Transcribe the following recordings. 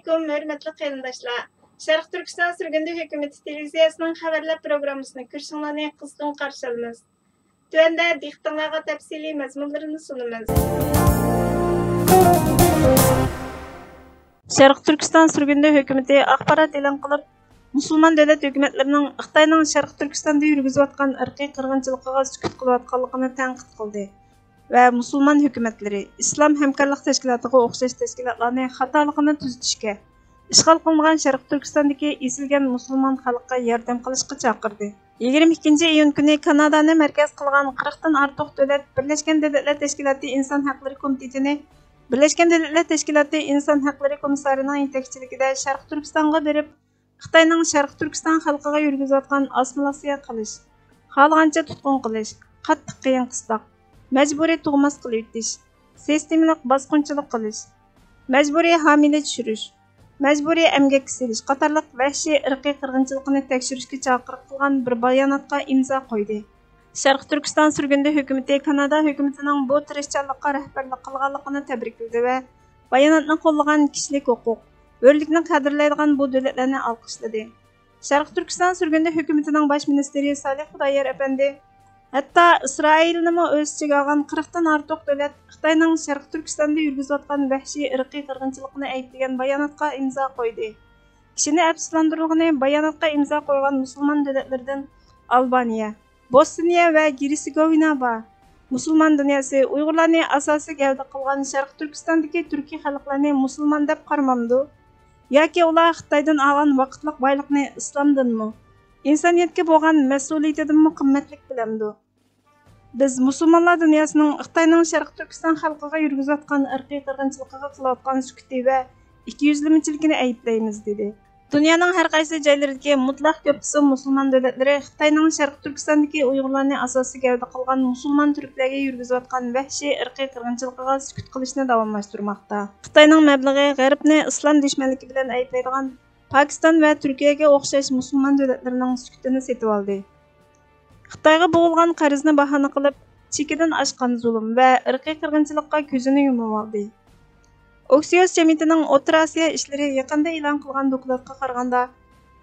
Assalamualaikum, hörmətli qərindaşlar. Şərq Türkistan sürgündü hökuməti televiziyasının xəbərlər proqramısını kürsünlarını qızğın qarşı alırıq. Tövəndə diqqətinizə təfsili məzmunlarını sunumuz. Şərq Türkistan sürgündü hökuməti axbarat elan qılıb, Müslüman dövlət hökumətlərinin Xitayning Şərq Türkistanda yürgüzüb atqan irqiy qırğınçılıqqa sükut qılıb atqanlığını tənqid qildi. Və Müslüman hökumətləri İslam Həmkarlıq Təşkilatıga oxşaş təşkilatlarni xatoligini tuzatishga, işğal qılınğan Şərq Türkistandakı esilgan Müslüman xalqqa yordam qilishga chaqirdi. 22 iyun kuni Kanadani mərkəz qılğan 40dan ortiq dövlət Birləşmiş Dövlətlər Təşkilatı İnsan Haqları Komitetini Birləşmiş Dövlətlər Təşkilatı İnsan Haqları Komissarının yetakçiligida Şərq Türkistanğa berib, Xitayning Şərq Türkistan xalqiga yürgüzüb atqan assimilyatsiya qilish, xalqancha tutqun qilish, qattiq qiyin qisloq, məcburi tug'mas qilib o'tish, sistemalik bosqinchilik qilish, məcburi hamile tushirish, məcburi əmgakka selish qatorliq vahshiy irqiy qirg'inchilikni tekshirishga chaqiriq qilgan bir bayonotga imzo qo'ydi. Şərq Türkistan sürgündü hökuməti Kanada hökumətinin bu tirishchanlikqa rahbarlik qilganligini tabrikladi və bayonotni qo'llagan kishilik huquq, hürlikni qadrlaydigan bu dövlətlərni alqışladı. Şərq Türkistan sürgündü hökumətinin baş ministri Salih Xudoyer əpəndi Hatta İsrail'ni öz içiga algan 40dan ortiq dövlət Xitayning Şərq Türkistanda yürgüzüb atqan vahshiy irqiy qirg'inchilikni aytgan bayonotga imzo qo'ydi. Kishini afsuslantirgani bayonotga imzo qo'ygan musulmon davlatlardan Albaniya, Bosniya va Hersegovina bor. Musulmon dunyosi Uyg'urlarni asosiy gavda qilgan Şərq Türkistandagi turkiy xalqlarni musulmon deb qarmamdi. Yoki ular Xitoydan olgan vaqtliq boyliqni islomdanmi? İnsaniyetga bo'lgan mas'uliyatidanmi qimmatlik bilamdi. Biz musulmonlar dunyosining Xitoyning Şərq Türkistan xalqiga yurgizib atgan irqiy qirg'inchiligiga qilayotgan sukuti va ikkiyuzlamachiligini ayblaymiz dedi. Dunyoning har qaysi joylaridagi mutlaq ko'pchisi musulmon davlatlari Xitoyning Şərq Türkistandagi Uyg'urlarni asosiy gavda qilgan musulmon turklarga yurgizib atgan vahshiy irqiy qirg'inchiligiga sukut qilishni davomlashtirmoqda. Xitoyning mablag'i G'arbni islom dushmanligi bilan ayblaydigan Pakistan va Turkiyaga o'xshash musulmon davlatlarining sukutini setib oldi. Xitoyga bo'g'ilgan qarzni bahona qilib, chekidan oshgan zulm va irqiy qirg'inchilikqa ko'zini yumib oldi. Oksios jamiyatining O'rta Osiyo ishlari yaqinda e'lon qilgan dokladga qaraganda,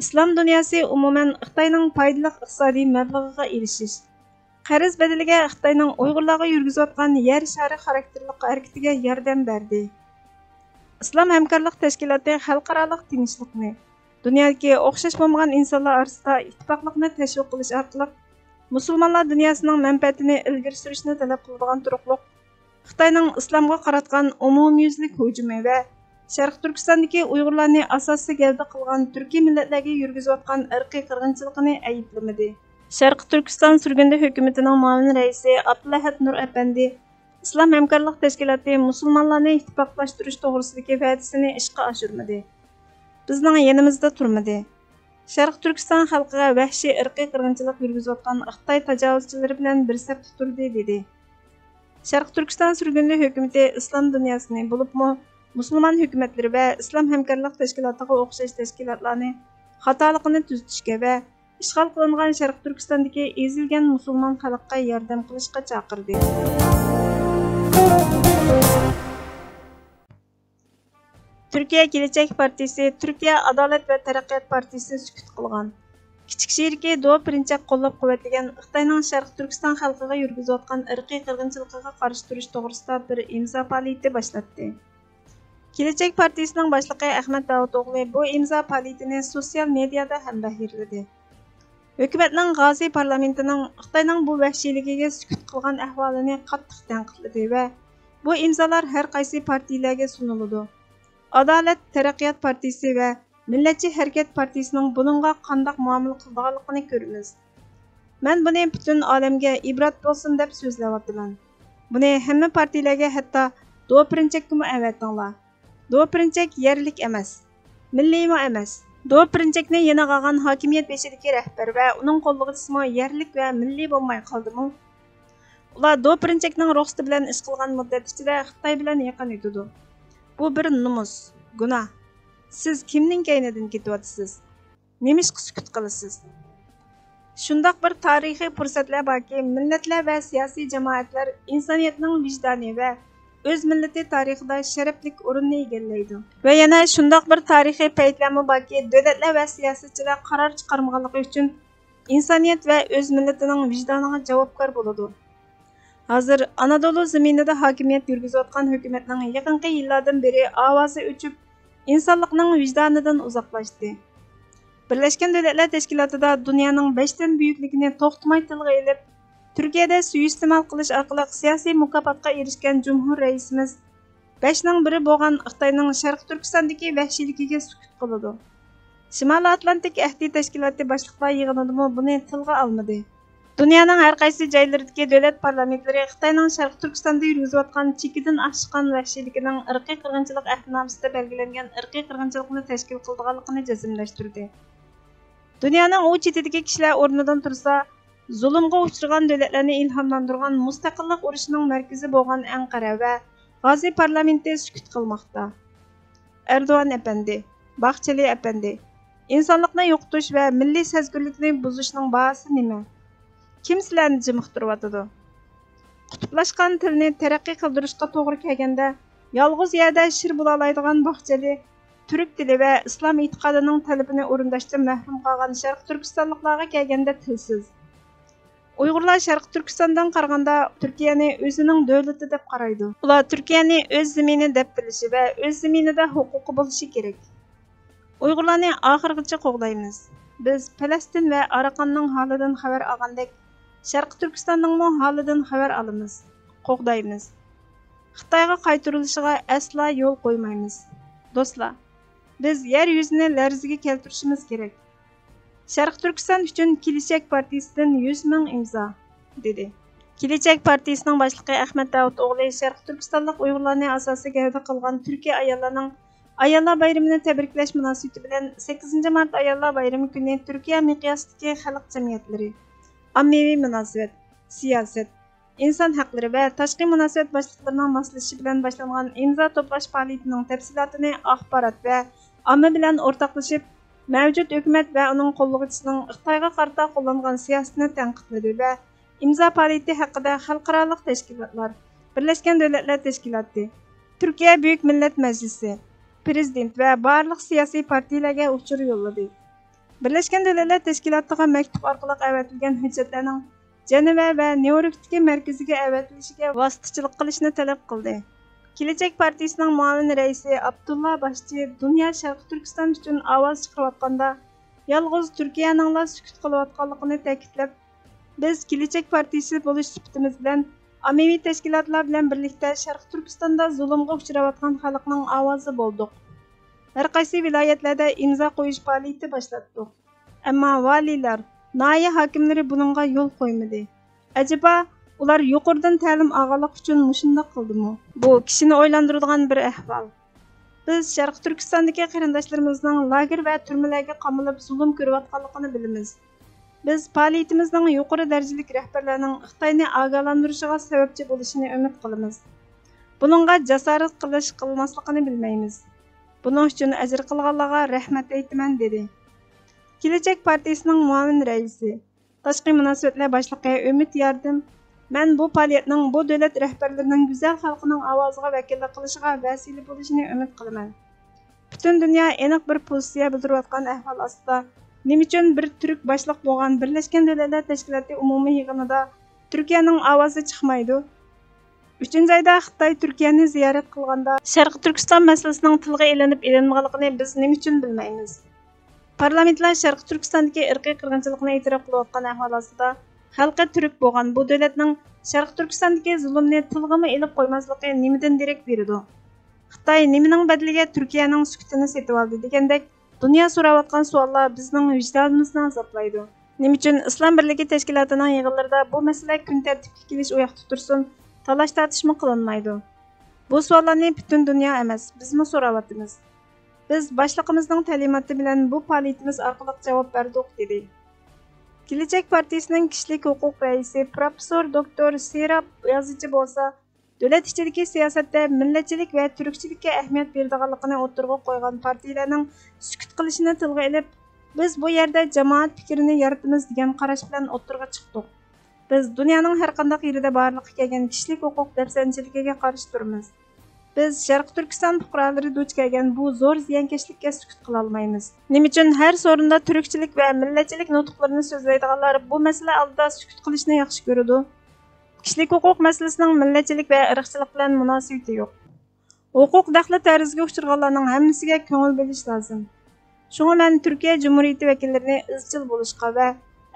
islom dunyosi umuman Xitoyning foydali iqtisodiy mablag'iga erishish, qarz badaliga Xitoyning Uyg'urlarga yurgizib atgan yer shari xarakterli harakatiga yordam berdi. İslam Həmkarlıq Təşkilatı xalqaralıq tinchlikni, dunyodagi o'xshash bo'lmagan insonlar orasida ittifoqlikni tashviq qilish orqali musulmonlar dunyosining manfaatini ilgari surishni talab qiladigan turuqliq Xitoyning islomga qaratgan umumyuzlik hujumi va Şərq Türkistandagi Uyg'urlarni asosiy gavda qilgan turkiy millatlarga yurgizib atgan irqiy qirg'inchilikni ayblamadi. Şərq Türkistan sürgündü hökumətinin muavin raisi Abdulahat Nur Əpəndi İslam Həmkarlıq Təşkilatı musulmonlarni ittifoqlashtirish to'g'risidagi va'dasini ishga oshirmadi. Bizning yanimizda turmadi. Şərq Türkistan xalqiga vahshiy irqiy qirg'inchilik yurgizib atgan Xitoy tajovuzchilari bilan bir safda turdi dedi. Şərq Türkistan sürgünlü hökuməti islom dunyosini bo'libmi musulmon hukumatlari va islom hamkorlik tashkilotiga o'xshash tashkilotlarni xatoligini tuzatishga va ishg'ol qilingan Şərq Türkistandagi ezilgan musulmon xalqqa yordam qilishga chaqirdi. Türkiye Gelecek Partisi, Türkiye Adalet ve Taraqqiyot Partisi sükut qilgan. Kichik şehriki Do Pirinchak qo'llab quvvatlagan Xitoyning Şərq Türkistan xalqiga yurgizib atgan irqiy qirg'inchiligiga qarshi turish to'g'risida bir imzo faoliyati boshlatdi. Gelecek Partisining boshlig'i Ahmad Davuto'g'li bu imzo faoliyatini sotsial mediada ham bahirladi. Hukumatning G'azi parlamentining Xitoyning bu vahshiyligiga sukut qilgan ahvolini qattiq tanqidladi va bu imzolar har qaysi partiyalarga suniladi. Adalet Taraqqiyot Partisi va Millatchi Harakat Partisining buningga qanday muomala qilganligini ko'ramiz. Men buni butun olamga ibrat bo'lsin deb so'zlayapman. Buni hamma partiyalarga, hatto Do Pirinchakga avatinglar. Do Pirinchak yerlik emas, milliymi emas. Do Pirinchakni yana qolgan hokimiyat beshidagi rahbar va uning qo'llig'isimi yerlik va milliy bo'lmay qoldimi? Ular Do Pirinchakning ruxsati bilan ish qilgan muddat ichida Xitoy bilan yaqin o'tdi. Bu bir numus, gunoh. Siz kimning kaynidan ketyapsiz? Nemish sukut qilasiz? Shundoq bir tarixiy fursatlar borki, millatlar va siyosiy jamoatlar insoniyatning vijdoni va o'z millati tarixida sharafli o'rinni egallaydi. Va yana shundoq bir tarixiy paytlarmi borki, davlatlar va siyosatchilar qaror chiqarmaganligi uchun insoniyat va o'z millatining vijdoniga javobgar bo'ladi. Hozir Anadolu zaminida hokimiyat yurgizayotgan hukumatning yaqinqi yillardan beri ovozi o'chib, insonlikning vijdonidan uzoqlashdi. Birlashgan Davlatlar Tashkilotida dunyoning 5 dan buyukligini to'xtamay tilga olib, Turkiyada suiiste'mol qilish orqali siyosiy mukofotga erishgan Cumhur raisimiz 5 ning biri bo'lgan Xitoyning Sharq Turkistondagi vahshiyligiga sukut qiladi. Shimoliy Atlantik ahdi tashkiloti boshliqlar yig'inida buni tilga olmadi. Dunyoning har qaysi joylaridagi davlat parlamentlari Xitoyning Sharq Turkistonda yurgizayotgan chekidan oshgan vahshiyligining irqiy qirg'inchilik ahdnomasida belgilangan irqiy qirg'inchilikni tashkil qilganligini jazmlashtirdi. Dunyoning u chetidagi kishilar o'rnidan tursa, zulmga uchragan davlatlarni ilhomlantirgan mustaqillik urushining markazi bo'lgan Anqara va G'oziy parlamenti sukut qilmoqda. Erdo'g'an apandi, Baxchili apandi, insonlikni yo'qotish va milliy sezgirlikni buzishning bahasi nima? Kim sizlarni jimiqtiryotidi? Qutublashgan tilni taraqqiy qildirishga to'g'ri kelganda, yolg'iz yerda shir bo'la oladigan Baxchili Türk dili va islom e'tiqodining talabini o'rindashdan mahrum qolgan Sharq Turkistonliklarga kelganda tilsiz. Uyg'urlar Sharq Turkistondan qaraganda Turkiyani o'zining davlati deb qaraydi. Ular Turkiyani o'z zamini deb bilishi va o'z zaminida huquqi bo'lishi kerak. Uyg'urlarni oxirgacha qo'g'daymiz. Biz Falastin va Araqonning holidan xabar olgandek, Sharq Turkistonning holidan xabar olamiz, qo'g'daymiz. Xitoyga qaytarilishiga asla yo'l qo'ymaymiz. Do'stlar, biz yer yuzini larzaga keltirishimiz kerak. Sharq Turkiston uchun Kelajak partiyasidan 100 ming imzo, dedi. Kelajak partiyasining boshlig'i Ahmad Davud o'g'li Sharq Turkistonlik Uyg'urlarni asosiy gavda qilgan Turkiya ayollarining Ayollar bayramini tabriklash munosabati bilan 8 mart Ayollar bayrami kuni Turkiya miqyosidagi xalq jamiyatlari, ommaviy munosabat, siyosat, inson haqlari va tashqi munosabat boshliqlarining moslashishi bilan boshlangan imzo to'plash faoliyatining tafsilotini axborot va omma bilan o'rtoqlashib, mavjud hukumat va uning qo'llovchisining Xitoyga qarata qo'llangan siyosatini tanqidladi va imzo faoliyati haqida xalqaro tashkilotlar, Birlashgan Davlatlar Tashkiloti, Turkiya Buyuk Millat Majlisi, Prezident va barliq siyosiy partiyalarga uchur yo'lladi. Birlashgan Davlatlar Tashkilotiga maktub orqali avatilgan hujjatlarning Jeneva va Nyu-Yorkdagi markaziga avatilishiga vositachilik qilishni talab qildi. Kelajak partiyasining muavin raisi Abdulla Boshchi dunyo Sharq Turkiston uchun ovoz chiqarayotganda yolg'iz Turkiyaning sukut qilayotganligini ta'kidlab, biz Kelajak partiyasi bo'lish sifatimiz bilan ommaviy tashkilotlar bilan birlikda Sharq Turkistonda zulmga uchrayotgan xalqning ovozi bo'ldik. Har qaysi viloyatlarda imzo qo'yish faoliyati boshlatdik. Ammo valiylar, noya hokimlari buningga yo'l qo'ymadi. Ajaba ular yuqoridan ta'lim olganlik uchun mushundaq qildimi? Bu kishini o'ylantiradigan bir ahvol. Biz Sharq Turkistondagi qarindoshlarimizning lager va turmalarga qamalib zulm ko'rayotganligini bilamiz. Biz faoliyatimizning yuqori darajalik rahbarlarining Xitoyni ogohlantirishiga sababchi bo'lishini umid qilamiz. Buningga jasorat qilmasligini bilmaymiz. Buning uchun ajr qilganlarga rahmat aytaman, dedi. Kelajak partiyasining muavin raisi, tashqi munosabatlar boshlig'i Umid Yardim, men bu faoliyatning bu davlat rahbarlarining go'zal xalqining ovoziga vakillik qilishiga vasila bo'lishini umid qilaman. Butun dunyo aniq bir pozitsiya bildirayotgan ahvol ostida nima uchun bir turk boshliq bo'lgan Birlashgan Davlatlar Tashkiloti umumiy yig'inida Turkiyaning ovozi chiqmaydi? 3-oyda Xitoy Turkiyani ziyorat qilganda Sharq Turkiston masalasining tilga ilinib ilinmaganligini biz nima uchun bilmaymiz? Parlamentlar Sharq Turkistondagi irqiy qirg'inchilikni e'tirof qilayotgan ahvol ostida xalqi turk bo'lgan bu davlatning Sharq Turkistondagi zulmni tilg'imi ilib qo'ymasligi nimadan derak beradi? Xitoy nimaning badaliga Turkiyaning sukutini setib oldi degandek dunyo so'rayotgan savollar bizning vijdonimizni azoblaydi. Nima uchun Islom Birligi tashkilotining yig'inlarida bu masala kun tartibga kelish u yoqda tursin, talash tortishma qilinmaydi? Bu savollarni butun dunyo emas, bizmi so'rayapmiz. Biz boshlig'imizning ta'limoti bilan bu faoliyatimiz orqali javob berdik, dedi. Kelajak partiyasining kishilik huquq raisi professor doktor Serap Yozichi bo'lsa, davlat ichidagi siyosatda millatchilik va turkchilikka ahamiyat beradiganligini o'tirg'a qo'ygan partiyalarning sukut qilishini tilga olib, biz bu yerda jamoat fikrini yaratamiz degan qarash bilan o'tirg'a chiqdik. Biz dunyoning har qanday yerida borliqqa kelgan kishilik huquq dafsanchiligiga qarshi turamiz. Biz Sharq Turkiston fuqarolari duch kelgan bu zo'r ziyonkashlikka sukut qila olmaymiz. Nima uchun har sorunda turkchilik va millatchilik nutqlarini so'zlaydiganlar bu masala oldida sukut qilishni yaxshi ko'radi? Kishilik huquq masalasining millatchilik va irqchilik bilan munosabati yo'q. Huquq daxli tarzga uchirganlarning hammasiga ko'ngil bo'lish lozim. Shunga men Turkiya Cumhuriyeti vakillarini izchil bo'lishga va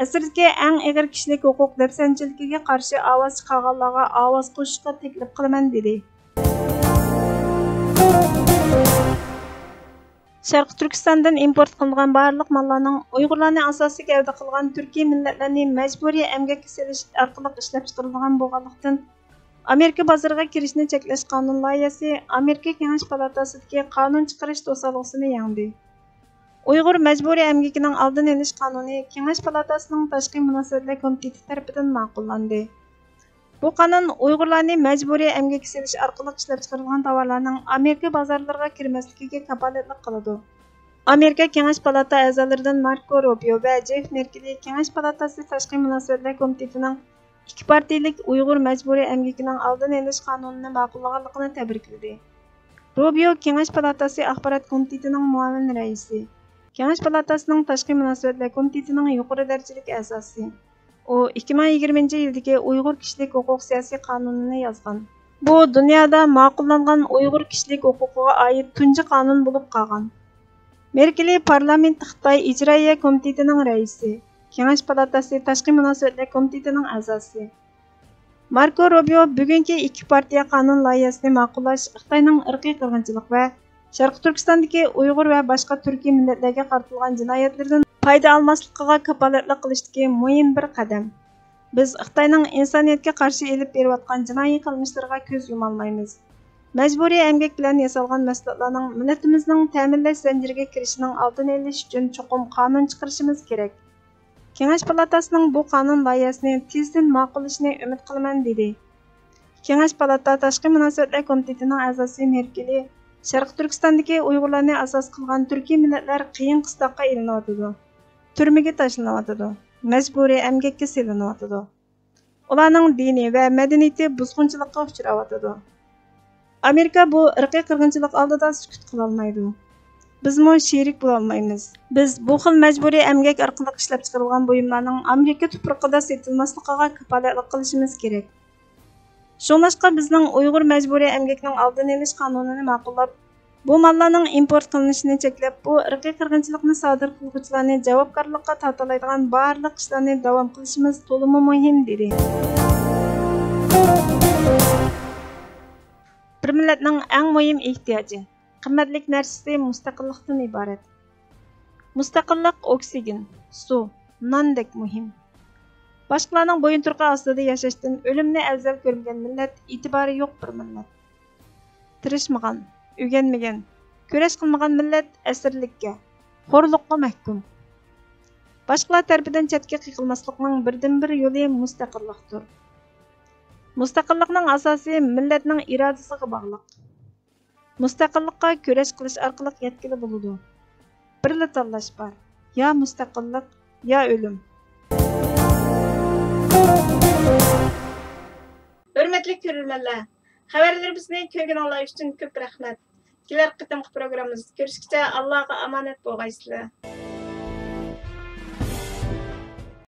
asrdagi eng og'ir kishilik huquq dafsanchiligiga qarshi ovoz chiqarganlarga ovoz qo'shishga taklif qilaman dedi. Sharq Turkistondan import qilingan barliq mallarning Uyg'urlarni asosiy gavda qilgan turkiy millatlarni majburiy emgakka selish orqali ishlab chiqarilgan bo'lganlikdan Amerika bozoriga kirishni cheklash qonun loyihasi Amerika Kengash palatasidagi qonun chiqarish to'sqinligini yengdi. Uyg'ur majburiy emgakining oldini olish qonuni Kengash palatasining tashqi munosabatlar komiteti tomonidan ma'qullandi. Bu qonun Uyg'urlarni majburiy emgakka selish orqali ishlab chiqarilgan tovarlarning Amerika bozorlariga kirmasligiga kafolatlik qiladi. Amerika Kengash palata a'zolaridan Marco Rubio va Jeff Merkeli Kengash palatasi tashqi munosabatlar komitetining ikki partiyalik Uyg'ur majburiy emgakining oldini olish qonunini ma'qullaganligini tabrikladi. Rubio Kengash palatasi axborot komitetining muavin raisi. Kengash palatasining tashqi munosabatlar komitetining yuqori darajalik a'zosi. U 2020-yildagi Uyg'ur kishilik huquq siyosiy qonunini yozgan. Bu dunyoda ma'qullangan Uyg'ur kishilik huquqiga oid tunji qonun bo'lib qolgan. Merkeli parlament Xitoy ijroiya komitetining raisi. Kengash palatasi tashqi munosabatlar komitetining a'zosi. Marco Rubio bugungi ikki partiya qonun loyihasini ma'qullash Xitoyning irqiy qirg'inchilik va Sharq Turkistondagi Uyg'ur va boshqa turkiy millatlarga qaratilgan jinoyatlardan foyda olmasligiga kafolatlik qilishdagi muhim bir qadam. Biz Xitoyning insoniyatga qarshi elib berayotgan jinoiy qilmishlariga ko'z yumolmaymiz. Majburiy emgak bilan yasalgan mahsulotlarning millatimizning ta'minlash zanjiriga kirishining oldini olish uchun cho'qim qonun chiqarishimiz kerak. Kengash palatasining bu qonun loyihasini tezdan ma'qullashini umid qilaman dedi. Kengash palata tashqi munosabatlar komitetining a'zosi Merkeli Sharq Turkistondagi Uyg'urlarni asos qilgan turkiy millatlar qiyin qistoqqa ilinyotidi. Turmaga tashlanyotidi. Majburiy emgakka selinyotidi. Ularning diniy va madaniyati buzg'unchilikqa uchrayotidi. Amerika bu irqiy qirg'inchilik oldida sukut qila olmaydi. Bizmo sherik bo'la olmaymiz. Biz bu xil majburiy emgak orqali ishlab chiqarilgan buyumlarning Amerika tuprog'ida sotilmasligiga kafolatlik qilishimiz kerak. Shunlashqa bizning Uyg'ur majburiy emgakining oldini olish qonunini ma'qullab, bu mallarning import qilinishini cheklab, bu irqiy qirg'inchilikni sodir qiluvchilarni javobgarlikka tortiladigan barliq ishlarni davom qilishimiz to'liq muhim dedi. Bir millatning eng muhim ehtiyoji, qimmatli narsasi mustaqillikdan iborat. Mustaqillik oksigen, suv, nondek muhim. Boshqalarning bo'yinturqi ostida yashashdan o'limni afzal ko'rmagan millat e'tibori yo'q bir millat. Tirishmagan, o'rganmagan, kurash qilmagan millat asirlikka, xo'rliqqa mahkum. Boshqalar tarafidan chetga qiqilmaslikning birdan-bir yo'li mustaqillikdir. Mustaqillikning asosi millatning irodasiga bog'liq. Mustaqillikqa kurash qilish orqali yetkili bo'ladi. Birla tanlash bor. Ya mustaqillik, ya o'lim. Hürmetli görürlerler. Xabarlarimizni ko'rganlar uchun ko'p rahmat. Kelar qitimqi programmamiz ko'rishguncha Allohga omonat bo'lgaysizlar.